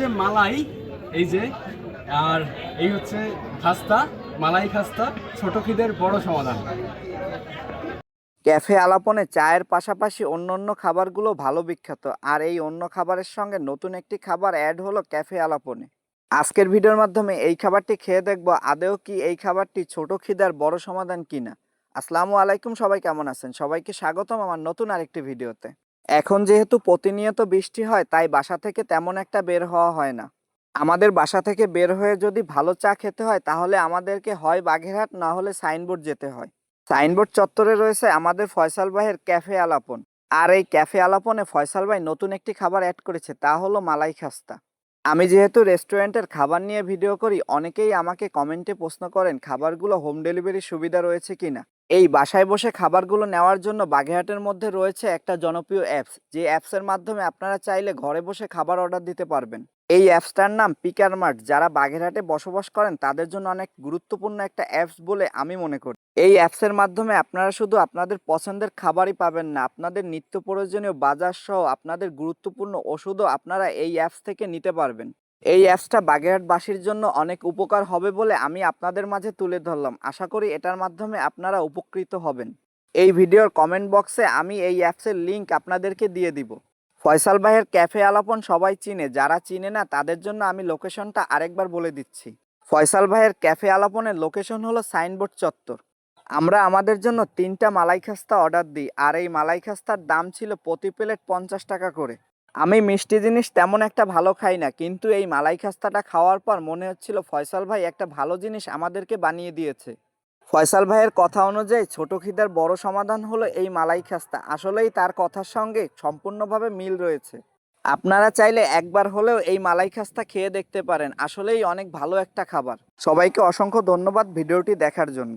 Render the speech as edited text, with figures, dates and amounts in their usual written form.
হচ্ছে মালাই, এই যে, আর এই হচ্ছে খাস্তা, মালাই খাস্তা, ছোট খিদের বড় সমাধান। ক্যাফে আলাপনে চায়ের পাশাপাশি অন্যান্য খাবারগুলো ভালো বিখ্যাত, আর এই অন্য খাবারের সঙ্গে নতুন একটি খাবার অ্যাড হলো ক্যাফে আলাপনে। আজকের ভিডিওর মাধ্যমে এই খাবারটি খেয়ে দেখব আদৌ কি এই খাবারটি ছোট খিদার বড় সমাধান কিনা। আসসালামু আলাইকুম, সবাই কেমন আছেন? সবাইকে স্বাগতম আমার নতুন আরেকটি ভিডিওতে। এখন যেহেতু প্রতিনিয়ত বৃষ্টি হয়, তাই বাসা থেকে তেমন একটা বের হওয়া হয় না। আমাদের বাসা থেকে বের হয়ে যদি ভালো চা খেতে হয়, তাহলে আমাদেরকে হয় বাগেরহাট, না হলে সাইনবোর্ড যেতে হয়। সাইনবোর্ড চত্বরে রয়েছে আমাদের ফয়সাল ভাইয়ের ক্যাফে আলাপন। আর এই ক্যাফে আলাপনে ফয়সাল ভাই নতুন একটি খাবার অ্যাড করেছে, তা হলো মালাই খাস্তা। আমি যেহেতু রেস্টুরেন্টের খাবার নিয়ে ভিডিও করি, অনেকেই আমাকে কমেন্টে প্রশ্ন করেন খাবারগুলো হোম ডেলিভারির সুবিধা রয়েছে কিনা। এই বাসায় বসে খাবারগুলো নেওয়ার জন্য বাগেরহাটের মধ্যে রয়েছে একটা জনপ্রিয় অ্যাপস, যে অ্যাপসের মাধ্যমে আপনারা চাইলে ঘরে বসে খাবার অর্ডার দিতে পারবেন। এই অ্যাপসটার নাম পিকার মার্ট। যারা বাগেরহাটে বসবাস করেন তাদের জন্য অনেক গুরুত্বপূর্ণ একটা অ্যাপস বলে আমি মনে করি। এই অ্যাপসের মাধ্যমে আপনারা শুধু আপনাদের পছন্দের খাবারই পাবেন না, আপনাদের নিত্য প্রয়োজনীয় বাজার সহ আপনাদের গুরুত্বপূর্ণ ওষুধও আপনারা এই অ্যাপস থেকে নিতে পারবেন। এই অ্যাপসটা বাগেরহাটবাসীর জন্য অনেক উপকার হবে বলে আমি আপনাদের মাঝে তুলে ধরলাম। আশা করি এটার মাধ্যমে আপনারা উপকৃত হবেন। এই ভিডিওর কমেন্ট বক্সে আমি এই অ্যাপসের লিংক আপনাদেরকে দিয়ে দিব। ফয়সাল ভাইয়ের ক্যাফে আলাপন সবাই চিনে, যারা চিনে না তাদের জন্য আমি লোকেশনটা আরেকবার বলে দিচ্ছি। ফয়সাল ভাইয়ের ক্যাফে আলাপনের লোকেশন হলো সাইনবোর্ড চত্বর। আমরা আমাদের জন্য 3টা মালাই খাস্তা অর্ডার দিই, আর এই মালাই খাস্তার দাম ছিল প্রতি প্লেট 50 টাকা করে। আমি মিষ্টি জিনিস তেমন একটা ভালো খাই না, কিন্তু এই মালাই খাস্তাটা খাওয়ার পর মনে হচ্ছিল ফয়সাল ভাই একটা ভালো জিনিস আমাদেরকে বানিয়ে দিয়েছে। ফয়সাল ভাইয়ের কথা অনুযায়ী ছোট খিদার বড় সমাধান হলো এই মালাই খাস্তা। আসলেই তার কথার সঙ্গে সম্পূর্ণভাবে মিল রয়েছে। আপনারা চাইলে একবার হলেও এই মালাই খাস্তা খেয়ে দেখতে পারেন, আসলেই অনেক ভালো একটা খাবার। সবাইকে অসংখ্য ধন্যবাদ ভিডিওটি দেখার জন্য।